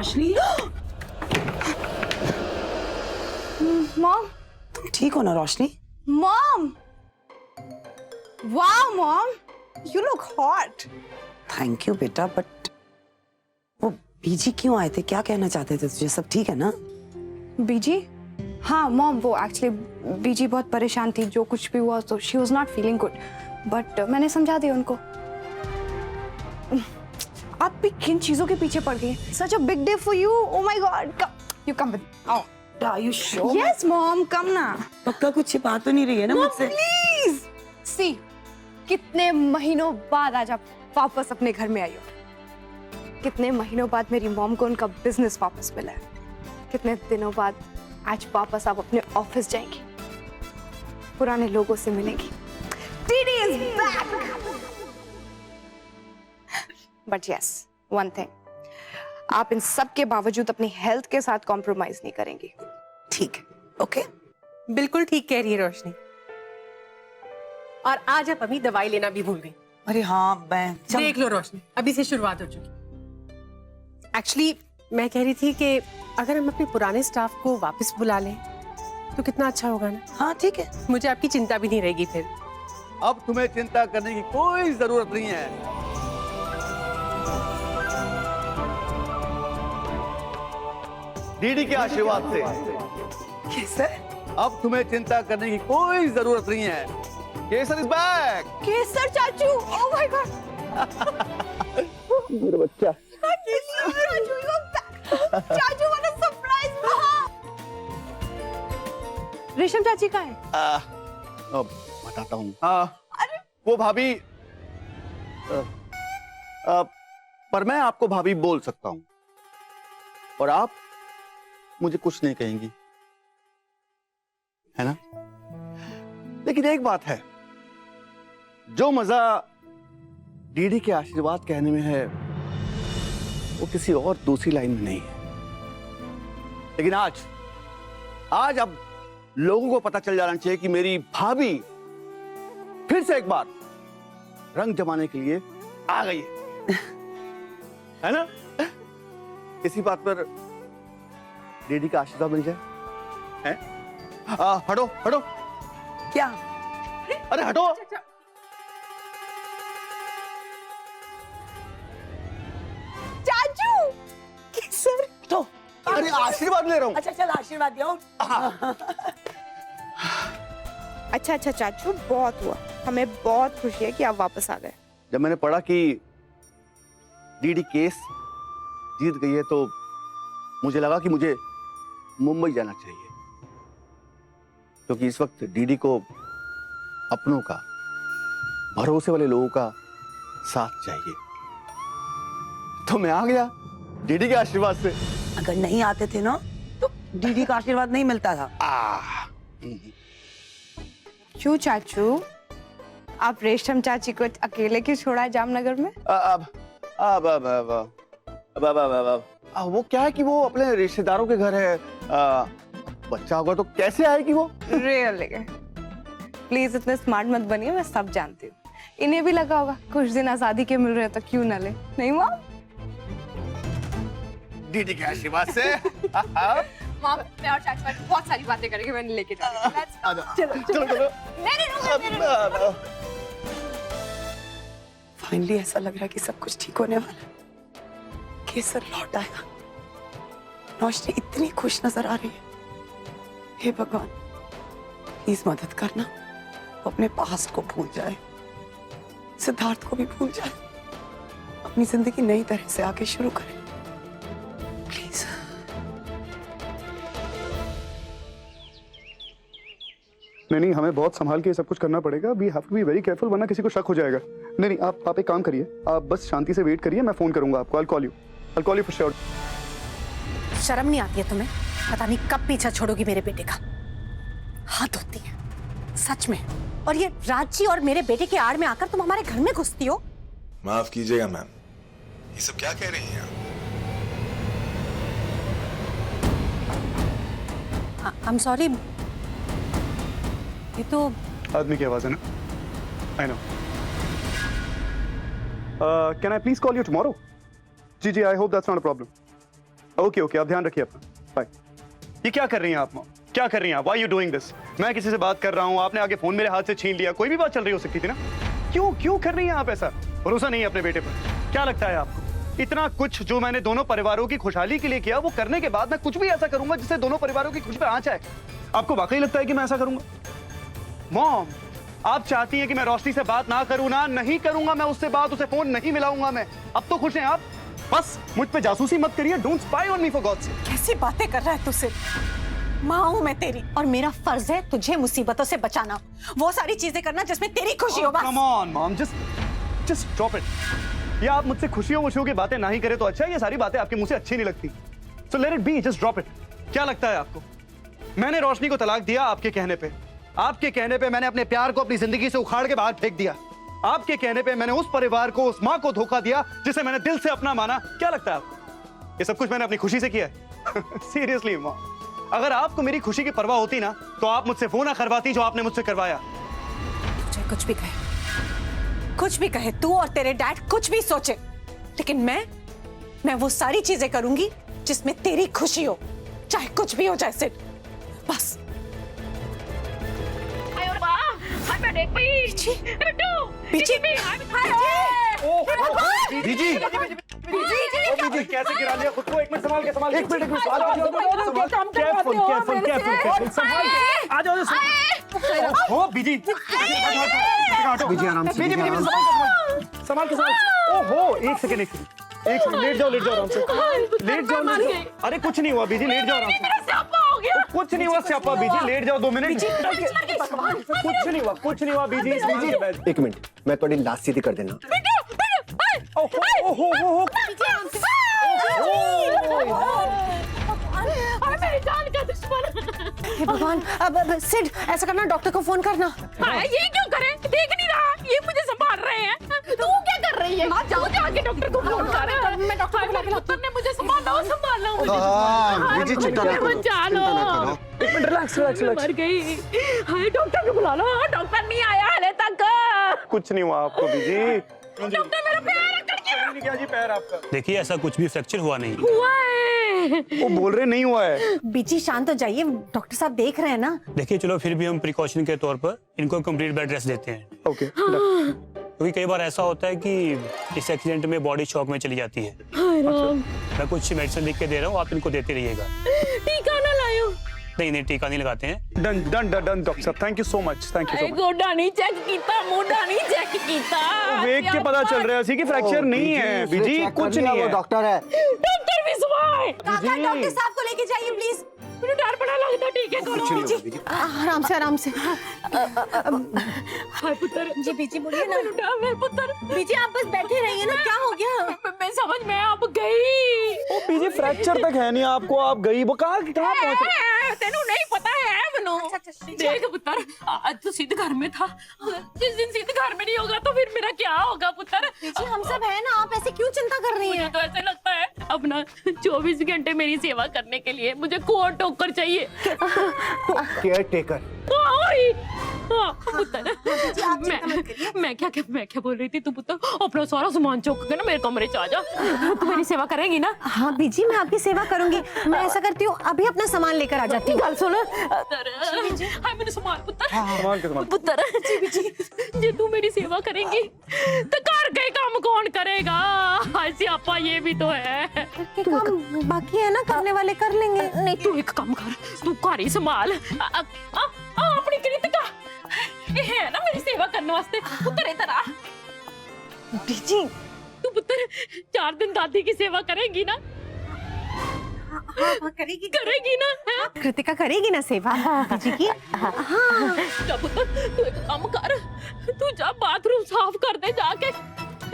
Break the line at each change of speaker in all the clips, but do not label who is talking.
रोशनी
mom,
तुम ठीक हो ना Roshni?
Mom, wow mom, you look hot.
Thank you बेटा, बट वो बीजी क्यों आए थे? क्या कहना चाहते थे तुझे? सब ठीक है ना?
बीजी? हाँ मॉम, वो एक्चुअली बीजी बहुत परेशान थी, जो कुछ भी हुआ तो she was not feeling good, but मैंने समझा दिया उनको। आप भी किन चीजों के पीछे पड़ गई? Such a big day for you. Oh my god, you come with, आओ।
Are you sure?
Yes mom, come ना।
पक्का कुछ छिपा तो नहीं रही है ना मुझसे?
प्लीज सी, कितने महीनों बाद आज आप वापस अपने घर में आई हो। कितने महीनों बाद मेरी मॉम को उनका बिजनेस वापस मिला है। कितने दिनों बाद आज वापस आप अपने ऑफिस जाएंगी, पुराने लोगों से मिलेंगी। DD is back. But yes, one thing, आप इन सब के बावजूद अपनी हेल्थ के साथ कॉम्प्रोमाइज नहीं करेंगी।
ठीक है, ओके?
बिल्कुल ठीक कह रही है रोशनी। और आज आप अभी दवाई लेना भी भूल गई।
अरे हाँ, मैं
देख लो रोशनी, अभी से शुरुआत हो चुकी। एक्चुअली मैं कह रही थी कि अगर हम अपने पुराने स्टाफ को वापस बुला लें तो कितना अच्छा होगा ना।
हाँ ठीक है।
मुझे आपकी चिंता भी नहीं रहेगी फिर।
अब तुम्हें चिंता करने की कोई जरूरत नहीं है। डीडी के आशीर्वाद से
केसर?
अब तुम्हें चिंता करने की कोई जरूरत नहीं है। केसर इज बैक।
केसर चाचू, ओह माय गॉड।
मेरा बच्चा।
केसर चाचू, यू आर बैक। चाचू, व्हाट अ सरप्राइज। रेशम चाची कहाँ है?
अब बताता हूँ। वो भाभी पर मैं आपको भाभी बोल सकता हूँ और आप मुझे कुछ नहीं कहेंगी, है ना? लेकिन एक बात है, जो मजा डीडी के आशीर्वाद कहने में है वो किसी और दूसरी लाइन में नहीं है। लेकिन आज अब लोगों को पता चल जाना चाहिए कि मेरी भाभी फिर से एक बार रंग जमाने के लिए आ गई है ना? इसी बात पर डीडी का आशीर्वाद मिल जाए, हैं? हटो हटो।
क्या?
अरे हटो।
चाचू, केसर।
तो
अरे आशीर्वाद ले रहा हूँ।
अच्छा चल, आशीर्वाद दिया।
अच्छा अच्छा चाचू, बहुत हुआ। हमें बहुत खुशी है कि आप वापस आ गए।
जब मैंने पढ़ा कि डीडी केस जीत गई है तो मुझे लगा कि मुझे मुंबई जाना चाहिए, क्योंकि इस वक्त डीडी को अपनों का, भरोसे वाले लोगों का साथ चाहिए। तो मैं आ गया डीडी के आशीर्वाद से।
अगर नहीं आते थे ना तो डीडी का आशीर्वाद नहीं मिलता था।
क्यों चाचू, आप रेशम चाची को अकेले क्यों छोड़ा है जामनगर में?
वो क्या है कि वो अपने रिश्तेदारों के घर है। बच्चा होगा तो कैसे आएगी वो?
रियली प्लीज इतने स्मार्ट मत बनिए, मैं सब जानती हूँ। इन्हें भी लगा होगा कुछ दिन आजादी के मिल रहे हैं तो क्यों ना ले, नहीं मॉम?
डीडी के आशीर्वाद से।
मॉम, मैं और चाचू बहुत सारी बातें करेंगे, मैंने लेके जाना।
चलो चलो।
फाइनली ऐसा लग रहा है कि सब कुछ ठीक होने वाला है। केसर लौट आएगा। रोशनी इतनी खुश नजर आ रही है। हे भगवान, प्लीज मदद करना, वो अपने पास्ट को भूल जाए, सिद्धार्थ को भी भूल जाए, अपनी जिंदगी नई तरह से आगे शुरू करे, प्लीज।
नहीं, हमें बहुत संभाल के सब कुछ करना पड़ेगा। We have to be very careful, वरना किसी को शक हो जाएगा। नहीं, आप एक काम करिए, आप बस शांति से वेट करिए, मैं फोन करूंगा आपको। I'll call you for sure.
शर्म नहीं आती है तुम्हें? पता नहीं कब पीछा छोड़ोगी मेरे बेटे का। हद होती है सच में। और ये राजी और मेरे बेटे के आड़ में आकर तुम हमारे घर में घुसती हो।
माफ कीजिएगा मैम, ये सब क्या कह रही हैं आप?
I'm sorry, ये तो
आदमी की आवाज है ना? I know. Can I please call you tomorrow? जी, I hope that's not a problem. Okay okay, आप ध्यान रखिए अपना, बाय। ये क्या कर रही हैं आप मॉम, क्या कर रही हैं आप? Why you doing this? मैं किसी से बात कर रहा हूँ, आपने आगे फोन मेरे हाथ से छीन लिया, कोई भी बात चल रही हो सकती थी ना। क्यों क्यों कर रही हैं आप ऐसा? भरोसा नहीं है अपने बेटे पर? क्या लगता है आपको इतना कुछ जो मैंने दोनों परिवारों की खुशहाली के लिए किया, वो करने के बाद मैं कुछ भी ऐसा करूंगा जिससे दोनों परिवारों की खुशी पे आंच आए? आपको वाकई लगता है कि मैं ऐसा करूंगा? मॉम, आप चाहती हैं कि मैं रोशनी से बात ना करूं ना? नहीं करूंगा मैं उससे बात, उसे फोन नहीं मिलाऊंगा मैं। अब तो खुश हैं आप? बस मुझ पे जासूसी मत करिए, don't spy on me for God sake.
कैसी बातें कर रहा है तू सिर्फ? माँ हूं मैं तेरी और मेरा फर्ज है तुझे मुसीबतों से बचाना, वो सारी चीजें करना जिसमें तेरी खुशी हो। बस
come on mom, just drop it. या आप मुझसे खुशियों की बातें ना ही करें तो अच्छा है, ये सारी बातें आपके मुंह से अच्छी नहीं लगती। So let it be, just drop it. क्या लगता है आपको मैंने रोशनी को तलाक दिया आपके कहने पे? आपके कहने पे मैंने अपने प्यार को अपनी जिंदगी से उखाड़ के बाहर फेंक दिया। आपके कहने पे मैंने उस परिवार को, उस माँ को धोखा दिया जिसे मैंने दिल से अपना माना। क्या लगता है आपको ये सब कुछ मैंने अपनी खुशी से किया है? सीरियसली माँ, अगर आपको मेरी खुशी की परवाह होती ना तो आप मुझसे वो ना करवाती जो आपने मुझसे करवाया।
चाहे कुछ भी कहे तू और तेरे डैड कुछ भी सोचे, लेकिन मैं वो सारी चीजें करूंगी जिसमें तेरी खुशी हो, चाहे कुछ भी हो जाए सिर्फ। बस
बीजी, कैसे गिरा लिया खुद को? एक मिनट संभाल के, संभाल के। एक मिनट आ जाओ। ओ बीजी, बीजी आराम से, संभाल के। ओहो, एक सेकंड, लेट जाओ आराम से, लेट जाओ। अरे कुछ नहीं हुआ बीजी, लेट जाओ आराम से। कुछ नहीं हुआ स्यापा बीजी, लेट जाओ 2 मिनट। कुछ नहीं हुआ बीजी।
एक मिनट, मैं थोड़ी लाश सीधी कर देना।
मेरी जान का दुश्मन।
हे भगवान, अब सिड ऐसा करना, डॉक्टर को फोन करना।
ये क्यों करे? देख नहीं रहा ये मुझे संभाल रहे हैं। तू क्या कर रही है? जाओ जाके डॉक्टर को फोन कर। मैं डॉक्टर ने मुझे संभाला
बीजी चिंता ना करो,
बचा लो।
एक मिनट, रिलैक्स।
मर गई। हाय डॉक्टर को बुला लो, डॉक्टर नहीं आया हाले तक।
कुछ नहीं हुआ आपको बीजी।
डॉक्टर मेरा पैर अकड़ गया।
क्या जी पैर आपका?
देखिए ऐसा कुछ भी फ्रैक्चर हुआ नहीं।
हुआ है।
वो बोल रहे नहीं हुआ है।
बीजी शांत हो जाइए, डॉक्टर साहब देख रहे हैं ना।
देखिए चलो फिर भी हम प्रिकॉशन के तौर पर इनको कंप्लीट बेड रेस्ट देते हैं,
ओके।
क्योंकि कई बार ऐसा होता है कि इस एक्सीडेंट में बॉडी शॉक में चली जाती है। मैं कुछ मेडिसिन लिख के दे रहा हूँ, आप इनको देते रहिएगा।
टीका ना लायो।
नहीं टीका नहीं लगाते हैं।
डन डॉक्टर साहब, थैंक यू सो मच।
गोडा नहीं चेक कीता, मोढा नहीं चेक कीता।
देख के पता चल रहा है कि फ्रैक्चर नहीं है बीजी, कुछ नहीं है।
डॉक्टर है।
डॉक्टर भी सुभाए।
काका डॉक्टर साहब को लेके जाइए प्लीज।
मुझे डर बड़ा लगता। ठीक है करो।
आराम से।
हाय पुत्र।
जी बीजी बोलिए ना।
मुझे डर है पुत्र।
बीजी आप बस बैठे रहिए ना, क्या हो गया?
मैं समझ में अब गई।
ओ बीजी फ्रैक्चर तक है नहीं आपको, आप गई वो कहाँ पहुंच?
तेनू नहीं पता है मनो। देख पुत्र, आज तो सिद्ध घर में था। जिस दिन सिद्ध घर में नहीं होगा तो फिर मेरा क्या होगा पुत्र?
बीजी हम सब है ना, आप ऐसे क्यों चिंता कर रही
मुझे
हैं?
तो ऐसे लगता है अब ना 24 घंटे मेरी सेवा करने के लिए मुझे कोट टोकर चाहिए।
Care taker.
पुत्र, मैं क्या बोल रही थी? तू पुत्र अपना सारा सामान चुक के ना मेरे कमरे च आ जा। तू मेरी सेवा करेगी ना?
हाँ बीजी, मैं आपकी सेवा करूंगी। मैं ऐसा करती हूँ, अभी अपना सामान लेकर आ जाती हूँ।
गल सुन। हाय मैंने सामान पुत्र।
संभाल।
पुत्र जे तू मेरी सेवा करेंगी तो घर के काम कौन करेगा? हाय सियापा ये भी तो है।
काम बाकी है ना, करने वाले कर लेंगे।
नहीं तू एक काम कर, तू घर ही संभाल। अपनी कृतिका ये है ना मेरी सेवा करने वास्ते। पुत्र इधर आ।
बीजी
तू पुत्र 4 दिन दादी की सेवा करेगी ना?
हाँ करेगी
ना?
कृतिका करेगी ना सेवा बीजी की? हाँ।
जा पुत्र तू एक काम कर, तू जा बाथरूम साफ कर दे जाके,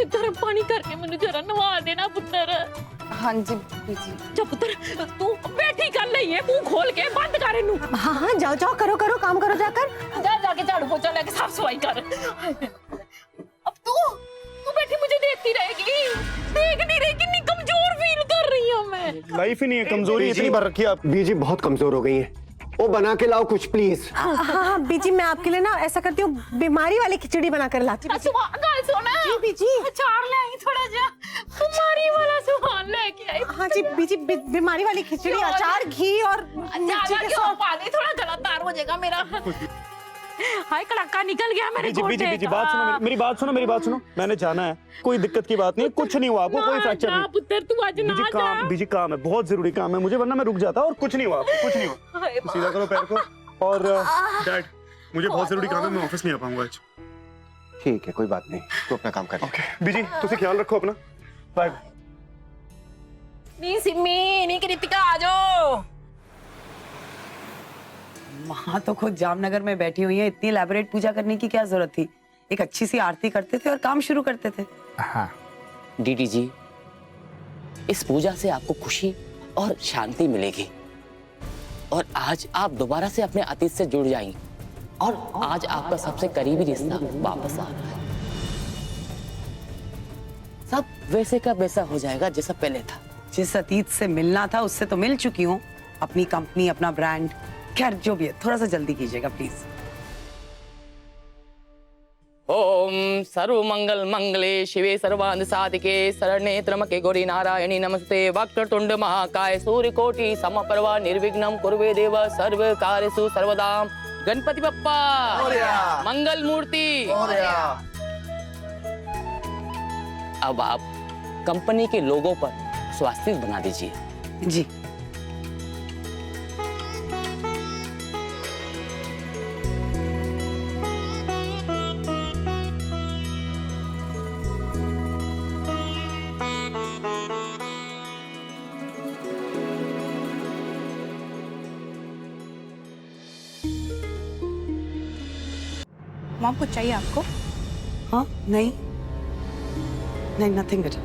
गर्म पानी करके मैंने जरा नवा देना पुत्र।
हाँ जी बीजी।
जा पुत्र तू बैठी कर ले, ये मुंह खोल के बंद कर इनू।
हाँ जाओ करो काम करो जाकर।
जा जाके झाड़ू पोछा लेके साफ सफाई कर। अब तू बैठी मुझे देखती रहेगी, देख नहीं रही कितनी कमजोर फील कर रही हूँ मैं।
लाइफ ही नहीं है, कमजोरी इतनी भर रखी है आप।
बीजी बहुत कमजोर हो गई है, वो बना के लाओ कुछ प्लीज।
हाँ बीजी, मैं आपके लिए ना ऐसा करती हूँ, बीमारी वाली खिचड़ी बना कर लाती हूँ।
गाल सोना
जी बीजी।
अचार ले आई थोड़ा जा, बीमारी वाला सामान लेके आई।
हाँ जी बीजी, बीमारी वाली खिचड़ी, अचार, घी और
ज्यादा क्यों पा दे, थोड़ा गला तार हो जाएगा मेरा। हाय कड़ाका निकल गया मेरे
बीजी बीजी बात सुनो, मेरी बात सुनो, मेरी बात सुनो। मैंने जाना है, कोई दिक्कत की बात नहीं, कुछ नहीं हुआ आपको, कोई फ्रैक्चर नहीं।
पुत्र तू आज ना जा।
बीजी काम है, बहुत जरूरी काम है मुझे, वरना मैं रुक जाता। और कुछ नहीं हुआ आपको, कुछ नहीं हुआ। तो सीधा करो पैर को। और डैड, मुझे बहुत जरूरी काम है, मैं ऑफिस नहीं आ पाऊंगा आज।
ठीक है, कोई बात नहीं, तू अपना काम कर।
ओके बीजी, तुझे ख्याल रखो अपना। बाय।
नी सिमी, नी कृतिका आ जाओ।
वहां तो खुद जामनगर में बैठी हुई है, इतनी एलैबोरेट पूजा करने की क्या जरूरत थी? एक अच्छी सी आरती करते थे और काम शुरू करते थे।
हाँ
डीडी जी, इस पूजा से आपको खुशी और शांति मिलेगी और आज आप दोबारा से अपने अतीत से जुड़ जाएंगे और आज आपका सबसे करीबी रिश्ता वापस आ रहा है। सब वैसे का वैसा हो जाएगा जैसा पहले था।
जिस अतीत से मिलना था उससे तो मिल चुकी हूँ, अपनी कंपनी, अपना ब्रांड, खैर जो भी है, थोड़ा सा जल्दी कीजिएगा प्लीज।
ओम सर्व मंगल मंगले शिवे सर्वांध साधिके शरण्ये त्र्यंबके गौरी नारायणी नमस्ते। वक्रतुंड महाकाय सूर्यकोटि समप्रभा निर्विघ्नं कुरु देव सर्व कार्येषु सर्वदा। गणपति बप्पा मंगल मूर्ति। अब आप कंपनी के लोगों पर स्वास्तिक बना दीजिए।
जी।
मॉम कुछ चाहिए आपको?
हाँ नहीं नहीं, नथिंग बेटा।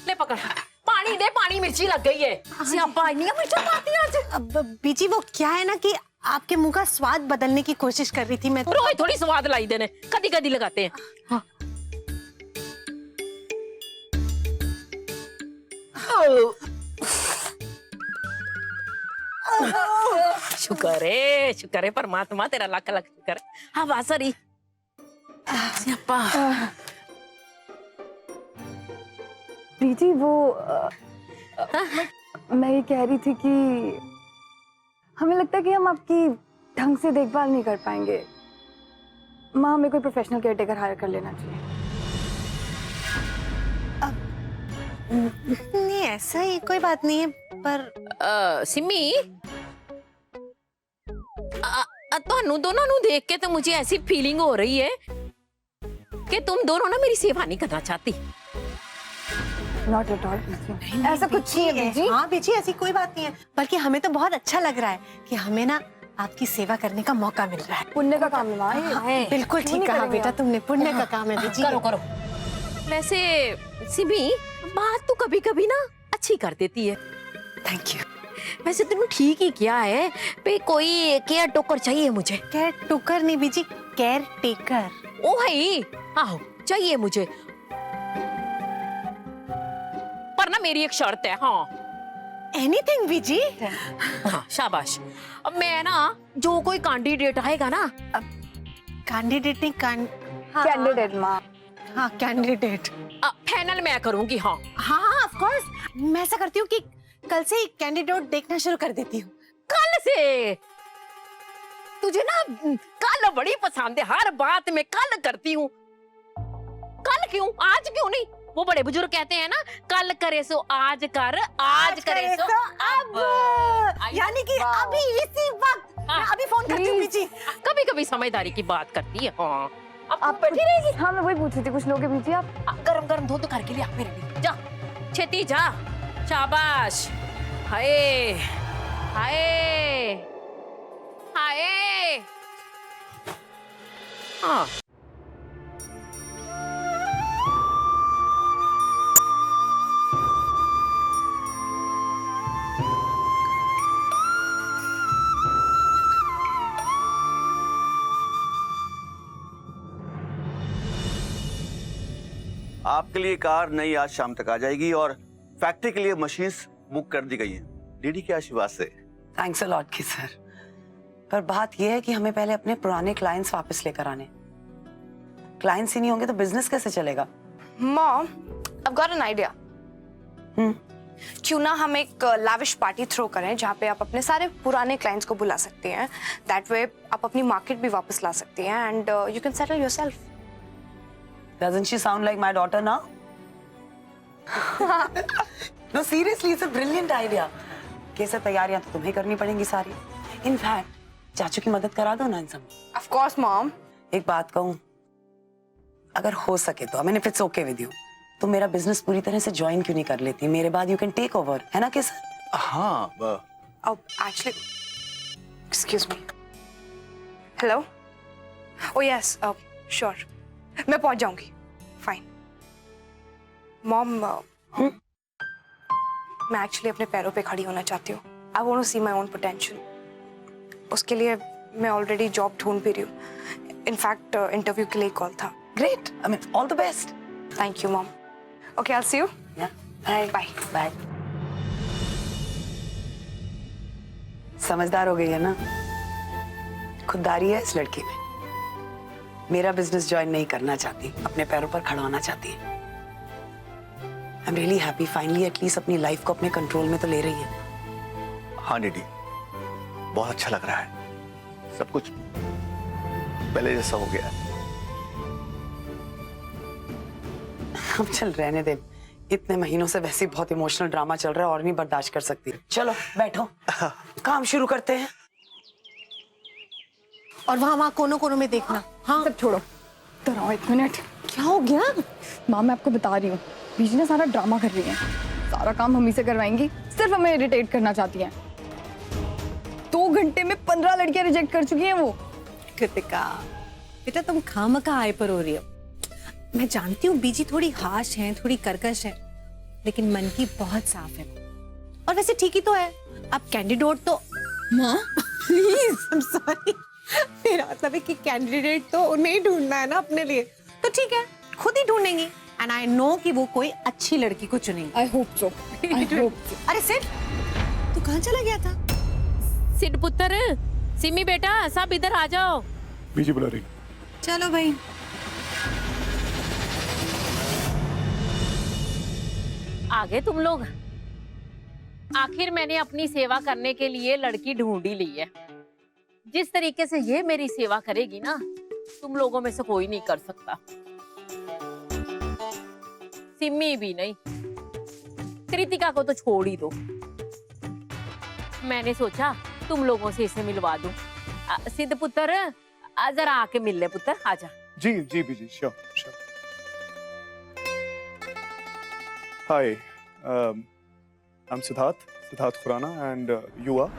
ले पकड़, पानी दे, पानी मिर्ची लग गई है। सियापा इतनी मिर्चा पाती है आज।
अब बीजी वो क्या है ना कि आपके मुंह का स्वाद बदलने की कोशिश कर रही थी मैं।
रोज थोड़ी स्वाद लाई देने, कदी कदी लगाते हैं। हाँ। शुक्र है परमात्मा, तेरा लाख लाख शुक्र है। हाँ बासरी सियापा।
दीदी वो मैं ये कह रही थी कि हमें लगता है कि हम आपकी ढंग से देखभाल नहीं कर पाएंगे। माँ, हमें कोई प्रोफेशनल केयरटेकर हायर कर लेना चाहिए।
नहीं ऐसा ही कोई बात नहीं है, पर
सिमी ਤੁਹਾਨੂੰ दोनों ਨੂੰ देख के तो मुझे ऐसी फीलिंग हो रही है कि तुम दोनों ना मेरी सेवा नहीं करना चाहती।
नॉट एट ऑल, ऐसा कुछ नहीं है बीजी।
हाँ बीजी, ऐसी कोई बात नहीं है, बल्कि हमें तो बहुत अच्छा लग रहा है कि हमें ना आपकी सेवा करने का मौका मिल रहा है।
पुण्य का काम है माँ ये।
बिल्कुल ठीक कहा बेटा तुमने, पुण्य का काम है बीजी।
करो करो। वैसे सिमी, बात तो कभी कभी ना अच्छी कर देती है।
Thank you.
वैसे तुमने ठीक ही किया है, पे कोई केयर टोकर चाहिए मुझे।
केयर टोकर नहीं बीजी, केयर टेकर।
ओ भाई, आओ चाहिए मुझे, पर ना मेरी एक शर्त है। हाँ
एनीथिंग बीजी।
हाँ शाबाश। अब मैं ना जो कोई कैंडिडेट आएगा ना,
कैंडिडेट नहीं
कैंडिडेट माँ।
हाँ कैंडिडेट
फाइनल मैं करूंगी। हाँ
हाँ ऑफ कोर्स, मैं ऐसा करती हूँ कि कल से ही कैंडिडेट देखना शुरू कर देती हूँ।
कल से? तुझे ना कल बड़ी पसंद है, हर बात में कल करती हूँ। कल क्यों, आज क्यों नहीं? वो बड़े बुजुर्ग कहते हैं ना, कल करे सो आज कर, आज करे सो अब।
यानी कि अभी इसी वक्त
मैं अभी फोन करती हूँ बीजी।
कभी कभी समझदारी की बात करती है। हाँ
आप बैठी रहेगी? हाँ मैं वही पूछ रही थी, कुछ लोगे बीजी आप?
गरम गरम दूध तो घर के लिए आप मेरे लिए जा।
छेती जा। शाबाश। हाय हाय हाय। हाँ
आपके लिए कार नई आज शाम तक आ जाएगी और फैक्ट्री के लिए मशीन्स बुक कर दी गई हैं डीडी के आशीर्वाद से।
थैंक्स अ लॉट की सर, पर बात यह है कि हमें पहले अपने पुराने क्लाइंट्स वापस लेकर आने। क्लाइंट्स ही नहीं होंगे तो बिजनेस कैसे चलेगा?
Mom, I've got an idea. क्यों ना हम एक लाविश पार्टी थ्रो करें जहाँ पे आप अपने सारे पुराने क्लाइंट्स को बुला सकती हैं। दैट वे आप अपनी मार्केट भी वापस ला सकती हैं and you can settle yourself.
Doesn't she sound like my daughter now? No, seriously, it's a brilliant idea. कैसे तैयारियां तो तुम्हें करनी पड़ेंगी सारी। इनफैक्ट चाचू की मदद करा दो ना इन सब।
Of course, mom.
एक बात कहूँ, अगर हो सके तो, I mean if it's okay with you, तो मेरा बिजनेस पूरी तरह से ज्वाइन क्यों नहीं कर लेती? मेरे बाद यू कैन टेक ओवर, है ना केसर?
हाँ
Oh, actually, excuse me. Hello? Oh yes, sure. मैं पहुंच जाऊंगी. Fine. Mom, मैं एक्चुअली अपने पैरों पे खड़ी होना चाहती हूँ. I want to see my own potential. उसके लिए मैं ऑलरेडी जॉब ढूंढ भी रही हूँ. इनफैक्ट इंटरव्यू के लिए कॉल था.
Great. I mean, all the best.
Thank you, Mom. Okay, I'll see you.
Yeah. Bye.
Bye.
Bye. समझदार हो गई है ना? खुददारी है इस लड़की में। मेरा बिजनेस ज्वाइन नहीं करना चाहती, अपने पैरों पर खड़ा होना चाहती है। I am really happy, finally at least अपनी लाइफ को अपने कंट्रोल में तो ले रही है।
हाँ डीडी, बहुत अच्छा लग रहा है। सब कुछ पहले जैसा हो गया है।
अब चल रहने दे, इतने महीनों से वैसे ही बहुत इमोशनल ड्रामा चल रहा है और नहीं बर्दाश्त कर सकती। चलो बैठो, काम शुरू करते हैं।
और वहाँ कोनों कोनों में देखना। हाँ
सब छोड़ो, डराओ एक मिनट। क्या हो गया? माँ मैं आपको बता रही हूँ, बीजी ना सारा ड्रामा कर रही है। सारा काम हम ही से करवाएंगी, सिर्फ हमें इरिटेट करना चाहती हैं। 2 घंटे में 15 लड़कियां रिजेक्ट कर चुकी हैं वो।
कृतिका, बेटा तुम खामखा हाइपर हो रही हो। मैं जानती हूँ बीजी थोड़ी हाश है, थोड़ी कर्कश है, लेकिन मन की बहुत साफ है। और वैसे ठीक ही तो है। अब कैंडिडेट तो माँ प्लीज, आई एम सॉरी, मेरा मतलब है कि कैंडिडेट तो उन्हें ही ढूंढना है ना अपने लिए। तो ठीक है, खुद ही ढूंढेंगी। एंड आई नो कि वो कोई अच्छी लड़की को चुनेंगी।
I hope so, I hope so.
अरे सिड, तू कहाँ चला गया था?
सिड पुत्र, सिमी बेटा सब इधर आ जाओ।
बीजी बुला रही।
चलो भाई।
आगे तुम लोग। आखिर मैंने अपनी सेवा करने के लिए लड़की ढूंढ ही ली है। जिस तरीके से ये मेरी सेवा करेगी ना, तुम लोगों में से कोई नहीं कर सकता। सिमी भी नहीं, कृतिका को तो छोड़ ही दो। मैंने सोचा तुम लोगों से इसे मिलवा दूं। सिद्ध पुत्र जरा आके मिल ले पुत्र, आजा।
जी जी Biji, sure sure. Hi, I'm Siddharth Khurana, and you are?